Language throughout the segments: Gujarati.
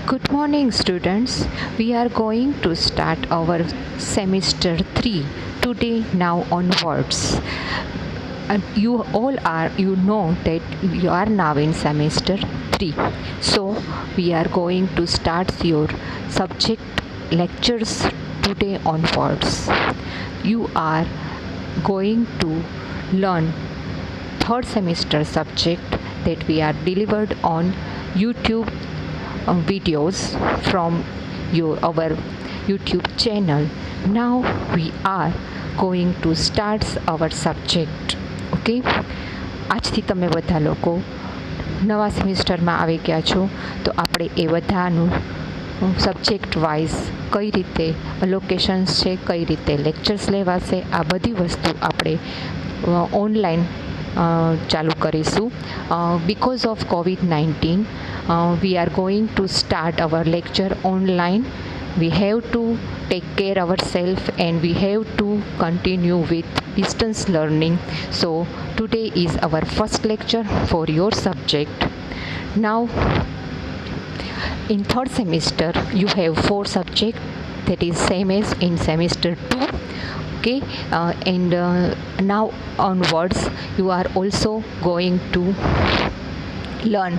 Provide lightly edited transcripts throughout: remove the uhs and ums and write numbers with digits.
Good morning, students. We are going to start our semester 3 today, now onwards. You know that you are now in semester 3. So, we are going to start your subject lectures today onwards. You are going to learn third semester subject that we are delivered on YouTube videos from our YouTube channel. Now we are going to start our subject. Okay, આજથી તમે બધા લોકો નવા સેમિસ્ટરમાં આવી ગયા છો, તો આપણે એ બધાનું સબ્જેક્ટ વાઇઝ કઈ રીતે લોકેશન્સ છે, કઈ રીતે લેક્ચર્સ લેવાશે, આ બધી વસ્તુ આપણે ઓનલાઈન ચાલુ કરીશું. Because of COVID-19, we are going to start our lecture online. We have to take care ourselves and we have to continue with distance learning. So today is our first lecture for your subject. Now in third semester you have 4 subjects, that is same as in semester 2. Okay, and now onwards you are also going to learn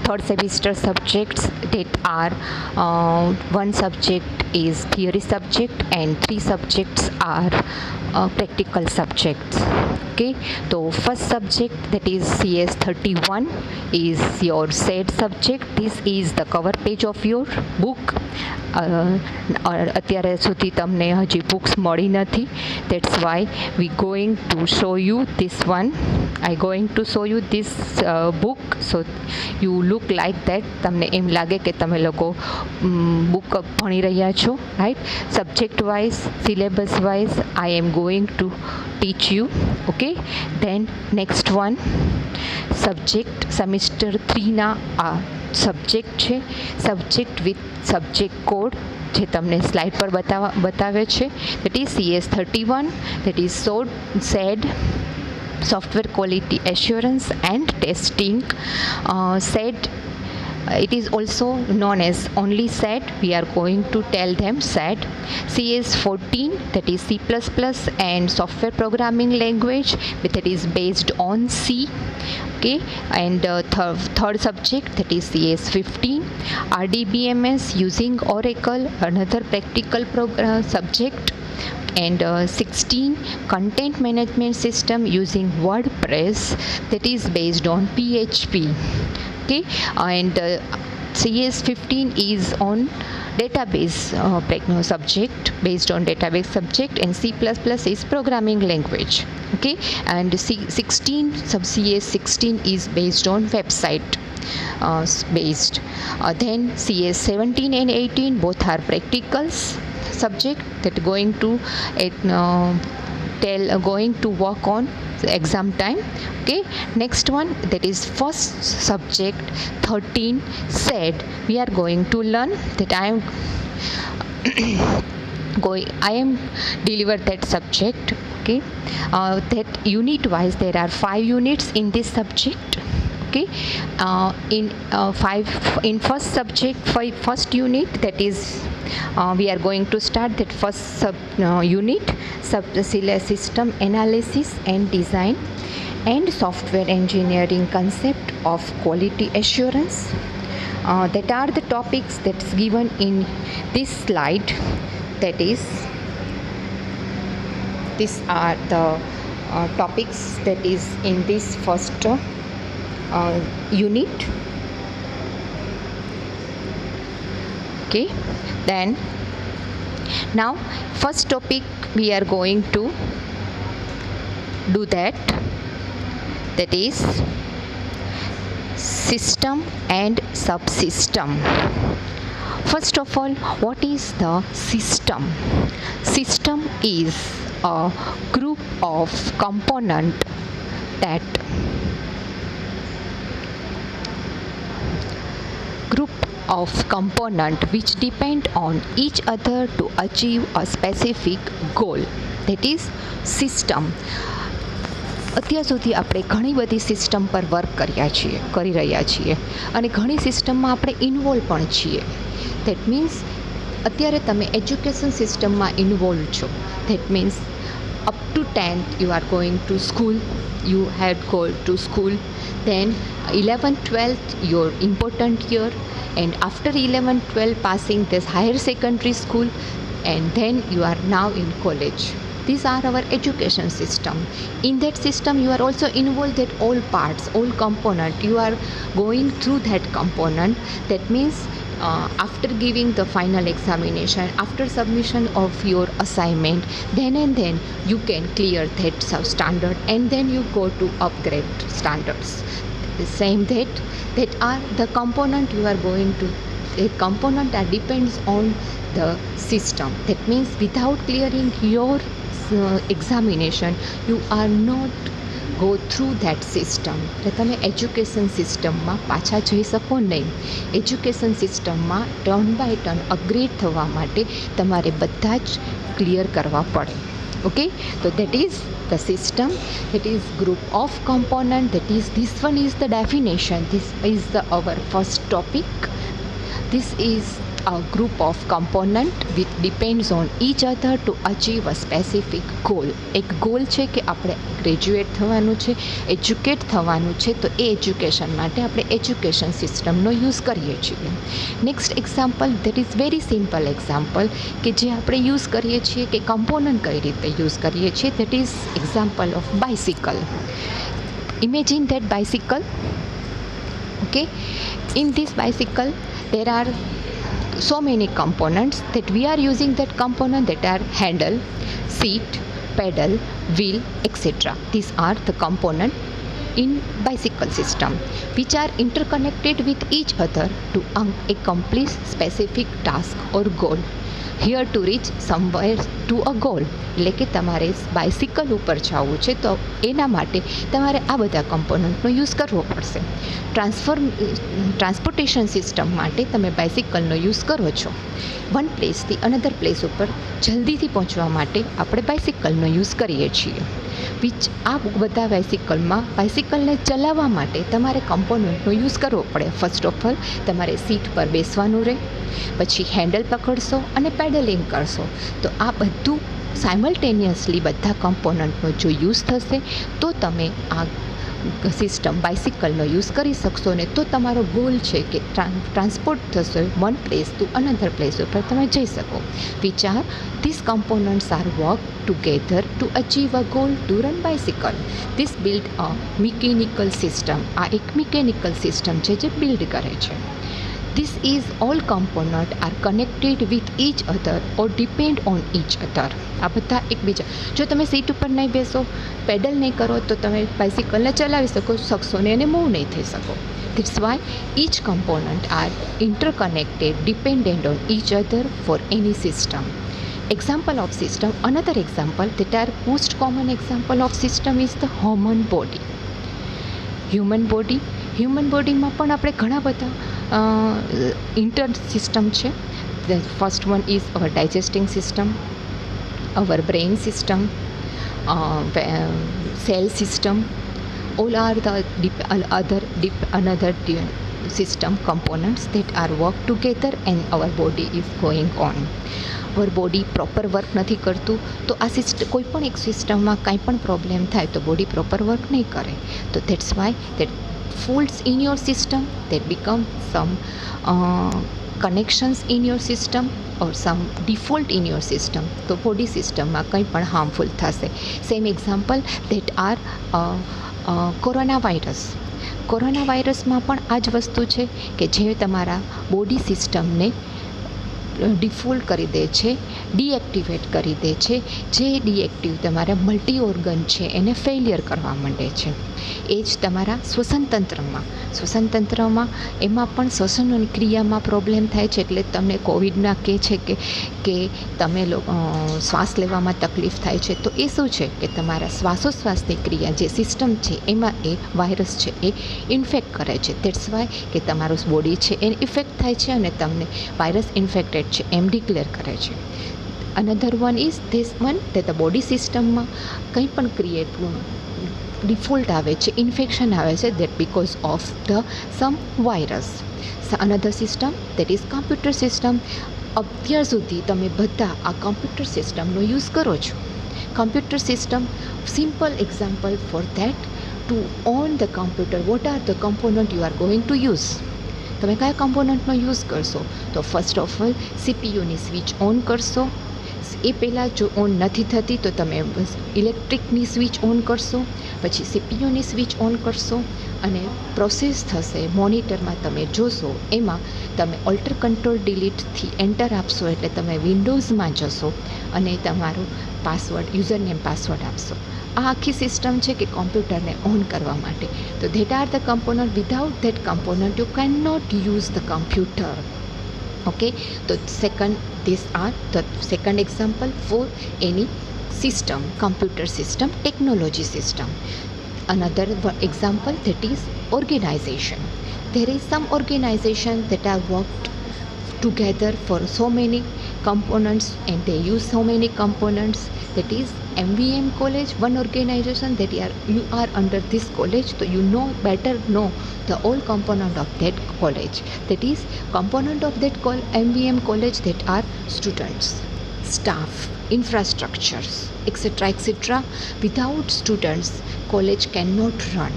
third semester subjects that are one subject is theory subject and 3 subjects are practical subjects. Okay, so first subject, that is CS 31, is your SAT subject. This is the cover page of your book. અત્યારે સુધી તમને હજી બુક્સ મળી નથી, that's why we going to show you this one. I going to show you this book, so you look like that, તમને એમ લાગે કે તમે લોકો બુક ભણી રહ્યા છો, right? Subject wise, syllabus wise I am going to teach you. Okay, then next one, subject semester 3 ના સબ્જેક્ટ છે, સબ્જેક્ટ વિથ સબ્જેક્ટ કોડ જે તમને સ્લાઇડ પર બતાવે છે, that is CS 31, that is SAD, software quality assurance and testing. SAD, it is also known as only SAT. We are going to tell them SAT. CS 14, that is C++ and software programming language, that is based on C. Okay, and third subject, that is CS 15, RDBMS using Oracle, another practical subject. And 16, content management system using WordPress, that is based on PHP. Okay, and CS 15 is on database subject, based on database subject, and C++ is programming language. Okay, and 16 sub CS 16 is based on website based. Then CS 17 and 18 both are practicals subject that going to work on exam time. Okay, next one, that is first subject 13 SAD. We are going to learn that I am deliver that subject. Okay, that unit wise there are 5 units in this subject. Okay, in first subject, first unit, that is we are going to start that first unit, system analysis and design and software engineering concept of quality assurance. That are the topics that's given in this slide. That is, these are the topics that is in this first unit. Okay, then now first topic we are going to do that is system and subsystem. First of all, what is the system? System is a group of component that which depend on each other to achieve a specific goal. That is system. અત્યાર સુધી આપણે ઘણી બધી સિસ્ટમ પર વર્ક કરી રહ્યા છીએ અને ઘણી સિસ્ટમમાં આપણે ઇન્વોલ્વ પણ છીએ. ધેટ મીન્સ અત્યારે તમે એજ્યુકેશન સિસ્ટમમાં ઇન્વોલ્વ છો. That means up to 10th you are going to school, you had go to school, then 11th 12th your important year, and after 11th 12th passing this higher secondary school, and then you are now in college. These are our education system. In that system you are also involved at all parts, all component, you are going through that component. That means after giving the final examination, after submission of your assignment, then and then you can clear that standard, and then you go to upgrade standards. The same that are the component you are going to, a component that depends on the system. That means without clearing your examination you are not go through that system. એટલે તમે એજ્યુકેશન સિસ્ટમમાં પાછા જઈ શકો નહીં. એજ્યુકેશન સિસ્ટમમાં ટર્ન બાય ટર્ન અપગ્રેડ થવા માટે તમારે બધા જ ક્લિયર કરવા પડે. ઓકે, તો that is the system, that is group of component, that is this one is the definition, this is the our first topic. This is a group of component which depends on each other to achieve a specific goal. એક ગોલ છે કે આપણે ગ્રેજ્યુએટ થવાનું છે, એજ્યુકેટ થવાનું છે, તો એ એજ્યુકેશન માટે આપણે એજ્યુકેશન સિસ્ટમનો યુઝ કરીએ છીએ. Next example, that is very simple example કે જે આપણે યુઝ કરીએ છીએ કે કમ્પોનન્ટ કઈ રીતે યુઝ કરીએ છીએ. That is example of bicycle. Imagine that bicycle. Okay, in this bicycle there are so many components that we are using. That component that are handle, seat, pedal, wheel, etc. These are the component in bicycle system which are interconnected with each other to accomplish specific task or goal. Here to reach somewhere to a goal. એટલે કે તમારે બાઇસિકલ ઉપર જવું છે તો એના માટે તમારે આ બધા કમ્પોનન્ટનો યુઝ કરવો પડશે. ટ્રાન્સપોર્ટેશન સિસ્ટમ માટે તમે બાઇસિકલનો યુઝ કરો છો. વન પ્લેસથી અનધર પ્લેસ ઉપર જલ્દીથી પહોંચવા માટે આપણે બાઇસિકલનો યુઝ કરીએ છીએ. આ બધા બાઇસિકલને ચલાવવા માટે તમારે કમ્પોનન્ટનો યુઝ કરવો પડે. ફર્સ્ટ ઓફ ઓલ તમારે સીટ પર બેસવાનું રહે, પછી હેન્ડલ પકડશો અને પેડલિંગ કરશો. તો આ બધું સાયમલ્ટેનિયસલી બધા કમ્પોનન્ટનો જો યુઝ થશે તો તમે આ સિસ્ટમ બાઇસિકલનો યુઝ કરી શકશો ને તો તમારો ગોલ છે કે ટ્રાન્સપોર્ટ થશે one place to another place ઉપર તમે જઈ શકો. Which are this components are work together to achieve a goal to run bicycle. This build a mechanical system. આ એક મિકેનિકલ સિસ્ટમ છે જે બિલ્ડ કરે છે. This is all components are connected with each other or depend on each other. આ બધા એકબીજા, જો તમે સીટ ઉપર નહીં બેસો, પેડલ નહીં કરો તો તમે બાઇસિકલને ચલાવી શકશો ને એને મૂવ નહીં થઈ શકો. That's why each component are interconnected, dependent on each other for any system. Example of system, another example that are most common example of system is the human body. Human બોડીમાં પણ આપણે ઘણા બધા ઇન્ટર સિસ્ટમ છે. The first one is our digesting system, our brain system, cell system. All are the another system components that are work together and our body is going on. our body proper work નથી કરતું તો આ કોઈ પણ એક સિસ્ટમમાં કાંઈ પણ પ્રોબ્લેમ થાય તો બોડી પ્રોપર વર્ક નહીં કરે. તો that's why that faults in your system, that become some connections in your system or some default in your system. તો બોડી સિસ્ટમમાં કંઈ પણ હાર્મફુલ થશે. Same example that are corona વાયરસમાં પણ આ જ વસ્તુ છે કે જે તમારા બોડી સિસ્ટમને ડિફોલ્ટ કરી દે છે, ડીએક્ટિવેટ કરી દે છે. જે ડીએક્ટિવ તમારા મલ્ટી ઓર્ગન છે એને ફેલિયર કરવા માંડે છે. એ જ તમારા શ્વસનતંત્રમાં એમાં પણ શ્વસન ક્રિયામાં પ્રોબ્લેમ થાય છે. એટલે તમને કોવિડના કહે છે કે તમે શ્વાસ લેવામાં તકલીફ થાય છે. તો એ શું છે કે તમારા શ્વાસોશ્વાસની ક્રિયા જે સિસ્ટમ છે એમાં એ વાયરસ છે એ ઇન્ફેક્ટ કરે છે. દેટ્સ વાય કે તમારું બોડી છે એને ઇફેક્ટ થાય છે અને તમને વાયરસ ઇન્ફેક્ટેડ છે એમ ડિક્લેર કરે છે. Another one is this one that the body સિસ્ટમમાં કંઈ પણ default આવે છે, ઇન્ફેક્શન આવે છે, that because of the some virus. So another system that is computer system. અત્યાર સુધી તમે બધા આ કમ્પ્યુટર સિસ્ટમનો યુઝ કરો છો. Computer system simple example for that to on the computer what are the component you are going to use. તમે કયા કમ્પોનન્ટનો યુઝ કરશો? તો ફર્સ્ટ ઓફ ઓલ સીપીયુની સ્વિચ ઓન કરશો. એ પહેલાં જો ઓન નથી થતી તો તમે ઇલેક્ટ્રિકની સ્વિચ ઓન કરશો, પછી સીપીયુની સ્વિચ ઓન કરશો અને પ્રોસેસ થશે. મોનિટરમાં તમે જોશો, એમાં તમે ઓલ્ટર કંટ્રોલ ડિલીટથી એન્ટર આપશો એટલે તમે વિન્ડોઝમાં જશો અને તમારું પાસવર્ડ, યુઝર નેમ પાસવર્ડ આપશો. આ આખી સિસ્ટમ છે કે કોમ્પ્યુટરને ઓન કરવા માટે. તો that are the component. Without that component you can not use the computer. Okay, so these are the second example for any system, computer system, technology system. Another example, that is organization. There is some organization that are worked together for so many components and they use so many components. That is MVM college, one organization that you are under this college, so you know better know the all component of that college. That is component of that MVM college that are students, staff, infrastructures, etc., etc. Without students, college cannot run.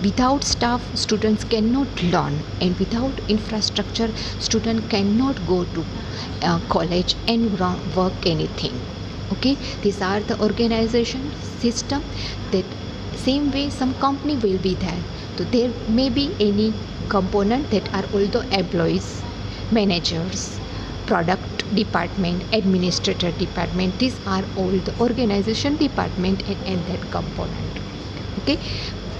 Without staff, students cannot learn, and without infrastructure, student cannot go to college and work anything. Okay, these are the organization system. That same way some company will be there, so there may be any component that are all the employees, managers, product department, administrator department. These are all the organization department and that component. Okay,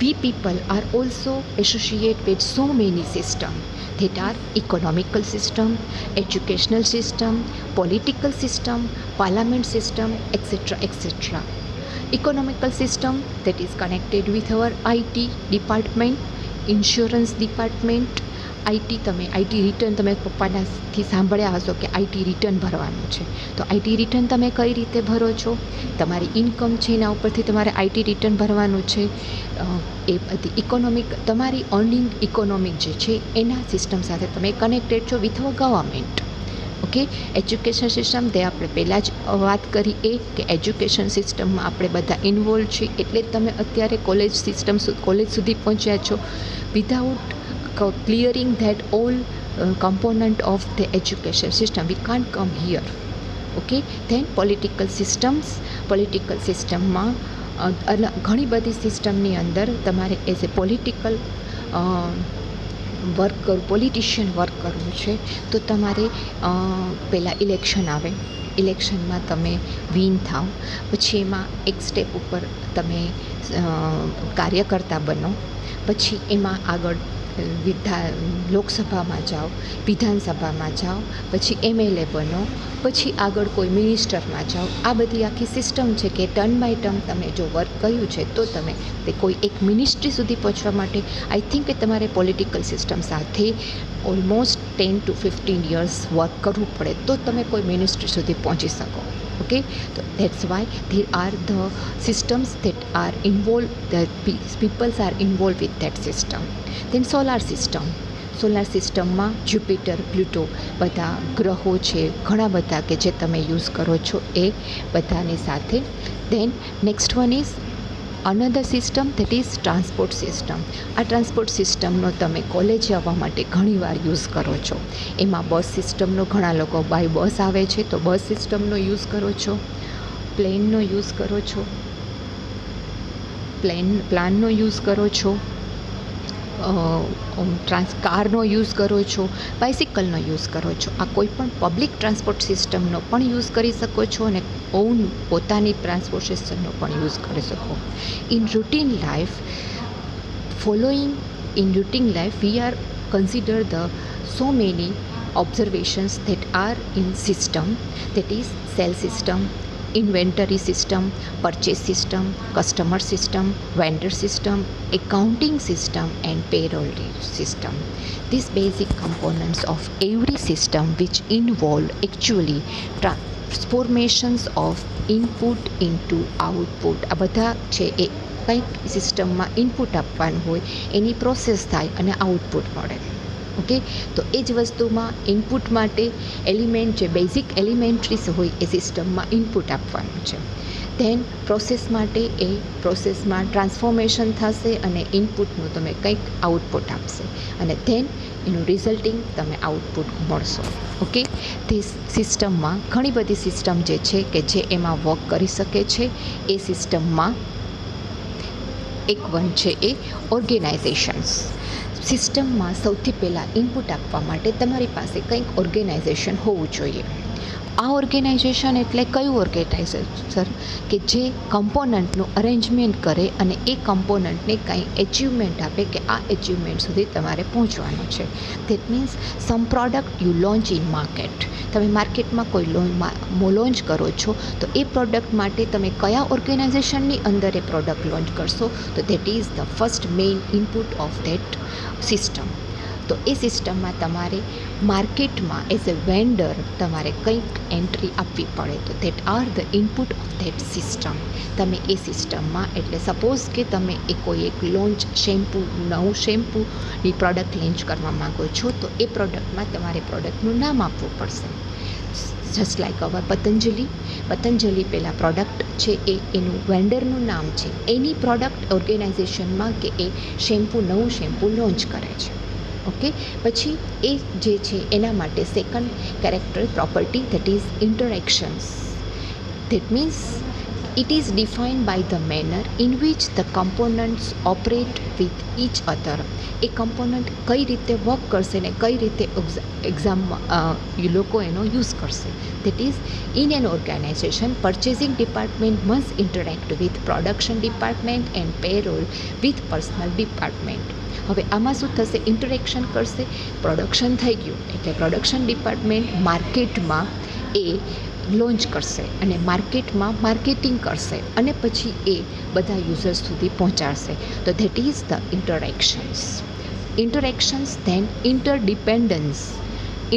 we people are also associated with so many systems that are economical system, educational system, political system, parliament system, etc., etc. Economical system that is connected with our IT department, insurance department. તમે આઈટી રિટર્ન તમે પપ્પાનાથી સાંભળ્યા હશો કે આઈટી રિટર્ન ભરવાનું છે. તો આઈટી રિટર્ન તમે કઈ રીતે ભરો છો? તમારી ઇન્કમ છે એના ઉપરથી તમારે આઈટી રિટર્ન ભરવાનું છે. એ બધી ઇકોનોમિક, તમારી અર્નિંગ ઇકોનોમિક જે છે એના સિસ્ટમ સાથે તમે કનેક્ટેડ છો with a government. Okay, education system તે આપણે પહેલાં જ વાત કરી એ કે એજ્યુકેશન સિસ્ટમમાં આપણે બધા ઇન્વોલ્વ છીએ, એટલે જ તમે અત્યારે કોલેજ સુધી પહોંચ્યા છો. Without clearing that all component of the education system we can't come here. Okay, then political systemમાં ઘણી બધી સિસ્ટમની અંદર તમારે એઝ એ પોલિટિશિયન વર્ક કરવું છે તો તમારે પહેલાં ઇલેક્શન આવે. ઇલેક્શનમાં તમે વિન થાવ, પછી એમાં એક સ્ટેપ ઉપર તમે કાર્યકર્તા બનો, પછી એમાં આગળ લોકસભામાં જાઓ, વિધાનસભામાં જાઓ, પછી એમએલએ બનો, પછી આગળ કોઈ મિનિસ્ટરમાં જાઓ. આ બધી આખી સિસ્ટમ છે કે ટર્ન બાય ટર્ન તમે જો વર્ક કર્યું છે તો તમે તે કોઈ એક મિનિસ્ટ્રી સુધી પહોંચવા માટે આઈ થિંક કે તમારે પોલિટિકલ સિસ્ટમ સાથે ઓલમોસ્ટ 10 to 15 years વર્ક કરવું પડે તો તમે કોઈ મિનિસ્ટ્રી સુધી પહોંચી શકો. Okay, so that's why there are the systems that are involved, the peoples are involved with that system. Then solar સિસ્ટમમાં જ્યુપિટર, પ્લુટો બધા ગ્રહો છે, ઘણા બધા કે જે તમે યુઝ કરો છો એ બધાની સાથે. then next one is another system, that is transport system. આ ટ્રાન્સપોર્ટ સિસ્ટમનો તમે કોલેજ આવવા માટે ઘણીવાર યુઝ કરો છો. એમાં બસ સિસ્ટમનો ઘણા લોકો બાય બસ આવે છે તો બસ સિસ્ટમનો યુઝ કરો છો, પ્લેનનો યુઝ કરો છો, પ્લાનનો યુઝ કરો છો, કારનો યુઝ કરો છો, બાઇસિકલનો યુઝ કરો છો. આ કોઈ પણ પબ્લિક ટ્રાન્સપોર્ટ સિસ્ટમનો પણ યુઝ કરી શકો છો અને પોતાની ટ્રાન્સપોર્ટ સિસ્ટમનો પણ યુઝ કરી શકો. In routine life we are consider the so many observations that are in system, that is sales system, inventory system, purchase system, customer system, vendor system, accounting system and payroll system. These basic components of every system which involve actually transformations of input into output. આ બધા છે એ કંઈક સિસ્ટમમાં ઇનપુટ આપવાનું હોય, એની પ્રોસેસ થાય અને આઉટપુટ મળે. ઓકે, તો એ જ વસ્તુમાં ઇનપુટ માટે એલિમેન્ટ જે બેઝિક એલિમેન્ટ્રીસ હોય એ સિસ્ટમમાં ઇનપુટ આપવાનું છે. ધેન પ્રોસેસ માટે એ પ્રોસેસમાં ટ્રાન્સફોર્મેશન થશે અને ઇનપુટનું તમે કંઈક આઉટપુટ આપશે અને ધેન એનું રિઝલ્ટિંગ તમે આઉટપુટ મળશો. ઓકે, તે સિસ્ટમમાં ઘણી બધી સિસ્ટમ જે છે કે જે એમાં વર્ક કરી શકે છે. એ સિસ્ટમમાં એક વન છે એ ઓર્ગેનાઇઝેશન્સ. સિસ્ટમમાં સૌથી પહેલાં ઇનપુટ આપવા માટે તમારી પાસે કંઈક ઓર્ગેનાઇઝેશન હોવું જોઈએ. આ ઓર્ગેનાઇઝેશન એટલે કયું ઓર્ગેનાઇઝેશન કે જે કમ્પોનન્ટનું અરેન્જમેન્ટ કરે અને એ કમ્પોનન્ટને કંઈ એચિવમેન્ટ આપે કે આ એચિવમેન્ટ સુધી તમારે પહોંચવાનું છે. That means some product you launch in market. તમે માર્કેટમાં કોઈ લોન્ચ કરો છો તો એ પ્રોડક્ટ માટે તમે કયા ઓર્ગેનાઇઝેશનની અંદર એ પ્રોડક્ટ લોન્ચ કરશો, તો that is the first main input of that system. તો એ સિસ્ટમમાં તમારે માર્કેટમાં એઝ અ વેન્ડર તમારે કંઈક એન્ટ્રી આપવી પડે, તો that are the input of that system. તમે એ સિસ્ટમમાં એટલે સપોઝ કે તમે એ કોઈ એક લોન્ચ નવું શેમ્પૂની પ્રોડક્ટ લોન્ચ કરવા માગો છો, તો એ પ્રોડક્ટમાં તમારે પ્રોડક્ટનું નામ આપવું પડશે. જસ્ટ લાઈક અવર પતંજલિ પહેલાં પ્રોડક્ટ છે એ એનું વેન્ડરનું નામ છે. એની પ્રોડક્ટ ઓર્ગેનાઇઝેશનમાં કે એ નવું શેમ્પૂ લોન્ચ કરે છે. ઓકે, પછી એ જે છે એના માટે second character property that is interactions. That means it is defined by the manner in which the components operate with each other. A component કઈ રીતે વર્ક કરશે ને કઈ રીતે એક્ઝામમાં લોકો એનો યુઝ કરશે. That is in an organisation purchasing department must interact with production department and payroll with personnel department. હવે આમાં શું થશે? ઇન્ટરેક્શન કરશે. પ્રોડક્શન થઈ ગયું એટલે પ્રોડક્શન ડિપાર્ટમેન્ટ માર્કેટમાં એ લોન્ચ કરશે અને માર્કેટમાં માર્કેટિંગ કરશે અને પછી એ બધા યુઝર્સ સુધી પહોંચાડશે. તો that is the interactions. Then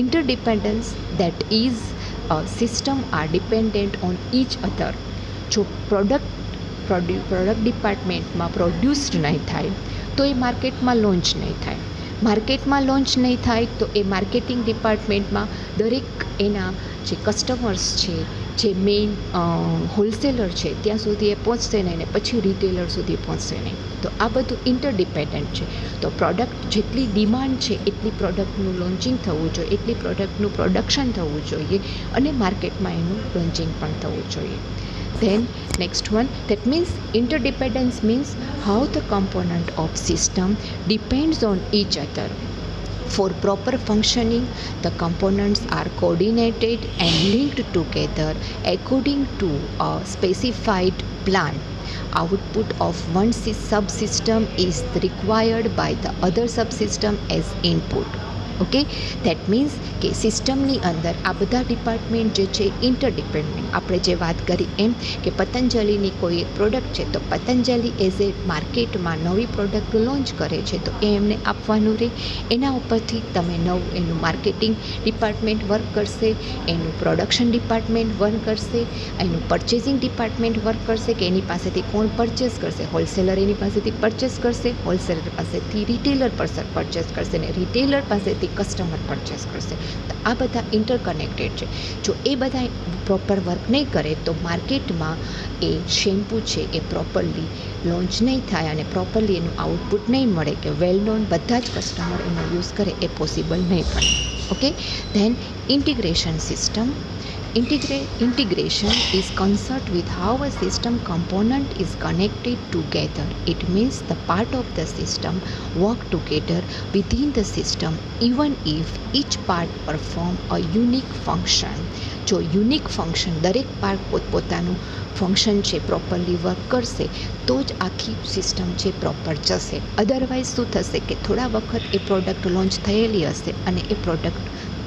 interdependence that is system are dependent on each other. જો પ્રોડક્ટ ડિપાર્ટમેન્ટમાં પ્રોડ્યુસ્ડ નહીં થાય તો એ માર્કેટમાં લોન્ચ નહીં થાય. માર્કેટમાં લોન્ચ નહીં થાય તો એ માર્કેટિંગ ડિપાર્ટમેન્ટમાં દરેક એના જે કસ્ટમર્સ છે, જે મેઇન હોલસેલર છે ત્યાં સુધી એ પહોંચશે નહીં ને પછી રિટેલર સુધી પહોંચશે નહીં. તો આ બધું ઇન્ટરડિપેન્ડન્ટ છે. તો પ્રોડક્ટ જેટલી ડિમાન્ડ છે એટલી પ્રોડક્ટનું લોન્ચિંગ થવું જોઈએ, એટલી પ્રોડક્ટનું પ્રોડક્શન થવું જોઈએ અને માર્કેટમાં એનું લોન્ચિંગ પણ થવું જોઈએ. Then next one, that means interdependence means how the component of system depends on each other. For proper functioning, the components are coordinated and linked together according to a specified plan. Output of one subsystem is required by the other subsystem as input. Okay, that means કે સિસ્ટમની અંદર આ બધા ડિપાર્ટમેન્ટ જે છે ઇન્ટરડિપેન્ડન્ટ. આપણે જે વાત કરી એમ કે પતંજલિની કોઈ એક પ્રોડક્ટ છે તો પતંજલિ એઝ એ માર્કેટમાં નવી પ્રોડક્ટ લોન્ચ કરે છે તો એ એમને આપવાનું રહે. એના ઉપરથી તમે એનું માર્કેટિંગ ડિપાર્ટમેન્ટ વર્ક કરશે, એનું પ્રોડક્શન ડિપાર્ટમેન્ટ વર્ક કરશે, એનું પરચેસિંગ ડિપાર્ટમેન્ટ વર્ક કરશે કે એની પાસેથી કોણ પરચેસ કરશે. હોલસેલર એની પાસેથી પરચેસ કરશે, હોલસેલર પાસેથી રિટેલર પરચેસ કરશે ને રિટેલર પાસેથી કસ્ટમર પરચેસ કરશે. તો આ બધા ઇન્ટરકનેક્ટેડ છે. જો એ બધા પ્રોપર વર્ક નહીં કરે તો માર્કેટમાં એ શેમ્પૂ છે એ પ્રોપરલી લોન્ચ નહીં થાય અને પ્રોપરલી એનું આઉટપુટ નહીં મળે કે વેલ નોન બધા જ કસ્ટમર એનો યુઝ કરે એ પોસિબલ નહીં પડે. Okay, then integration system. Integration is concerned with how a system component is connected together. It means the part of the system work together within the system even if each part perform a unique function. જો યુનિક ફંક્શન દરેક પાર્ટ પોતપોતાનું ફંક્શન છે પ્રોપરલી વર્ક કરશે તો જ આખી સિસ્ટમ છે પ્રોપર જશે. અદરવાઇઝ શું થશે કે થોડા વખત એ પ્રોડક્ટ લોન્ચ થયેલી હશે અને એ પ્રોડક્ટ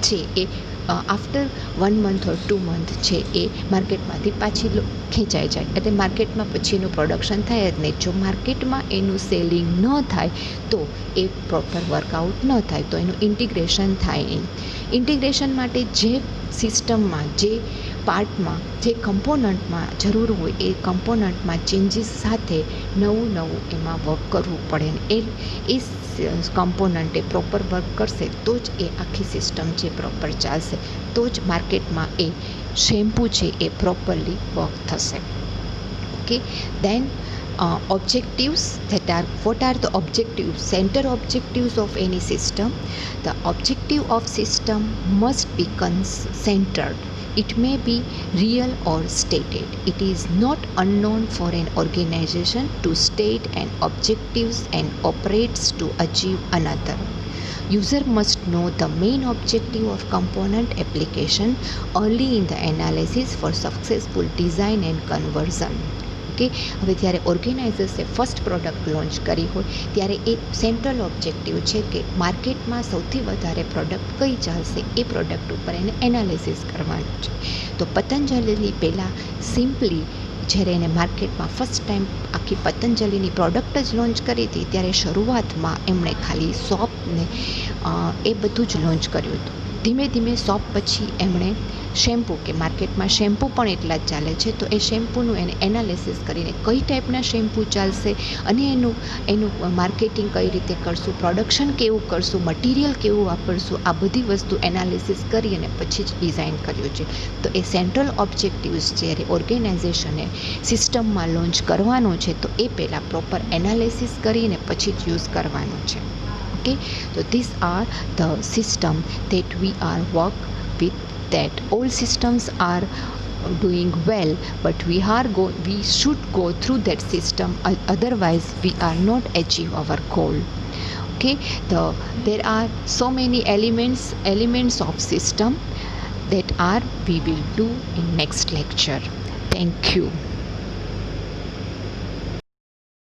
છે એ આફ્ટર 1 month or 2 month છે એ માર્કેટમાંથી પાછી ખેંચાઈ જાય એટલે માર્કેટમાં પછી એનું પ્રોડક્શન થાય જ નહીં. જો માર્કેટમાં એનું સેલિંગ ન થાય તો એ પ્રોપર વર્કઆઉટ ન થાય તો એનું ઇન્ટિગ્રેશન થાય નહીં. ઇન્ટિગ્રેશન માટે જે સિસ્ટમમાં જે પાર્ટમાં જે કમ્પોનન્ટમાં જરૂર હોય એ કમ્પોનન્ટમાં ચેન્જીસ સાથે નવું એમાં વર્ક કરવું પડે ને એ કમ્પોનન્ટ એ પ્રોપર વર્ક કરશે તો જ એ આખી સિસ્ટમ છે પ્રોપર ચાલશે, તો જ માર્કેટમાં એ શેમ્પૂ છે એ પ્રોપરલી વર્ક થશે. Okay, then objectives, what are the objectives, center objectives of any system. The objective of system must be centered. It may be real or stated. It is not unknown for an organization to state an objectives and operates to achieve another. User must know the main objective of component application early in the analysis for successful design and conversion. કે હવે જ્યારે ઓર્ગેનાઇઝર્સે ફર્સ્ટ પ્રોડક્ટ લોન્ચ કરી હોય ત્યારે એ સેન્ટ્રલ ઓબ્જેક્ટિવ છે કે માર્કેટમાં સૌથી વધારે પ્રોડક્ટ કઈ ચાલશે એ પ્રોડક્ટ ઉપર એને એનાલિસિસ કરવાનું છે. તો પતંજલિની પહેલાં સિમ્પલી જ્યારે એને માર્કેટમાં ફર્સ્ટ ટાઈમ આખી પતંજલિની પ્રોડક્ટ જ લોન્ચ કરી હતી ત્યારે શરૂઆતમાં એમણે ખાલી સોપને એ બધું જ લોન્ચ કર્યું હતું. ધીમે ધીમે સોપ પછી એમણે શેમ્પૂ, કે માર્કેટમાં શેમ્પૂ પણ એટલા જ ચાલે છે, તો એ શેમ્પૂનું એને એનાલિસિસ કરીને કઈ ટાઈપના શેમ્પૂ ચાલશે અને એનું માર્કેટિંગ કઈ રીતે કરશું, પ્રોડક્શન કેવું કરશું, મટીરિયલ કેવું વાપરશું, આ બધી વસ્તુ એનાલિસિસ કરી અને પછી જ ડિઝાઇન કર્યું છે. તો એ સેન્ટ્રલ ઓબ્જેક્ટિવ્સ જ્યારે ઓર્ગેનાઇઝેશને સિસ્ટમમાં લોન્ચ કરવાનું છે તો એ પહેલાં પ્રોપર એનાલિસિસ કરીને પછી જ યુઝ કરવાનું છે. Okay, so these are the system that we are work with, that all systems are doing well, but we should go through that system, otherwise we are not achieve our goal. Okay, there are so many elements of system that we will do in next lecture. Thank you.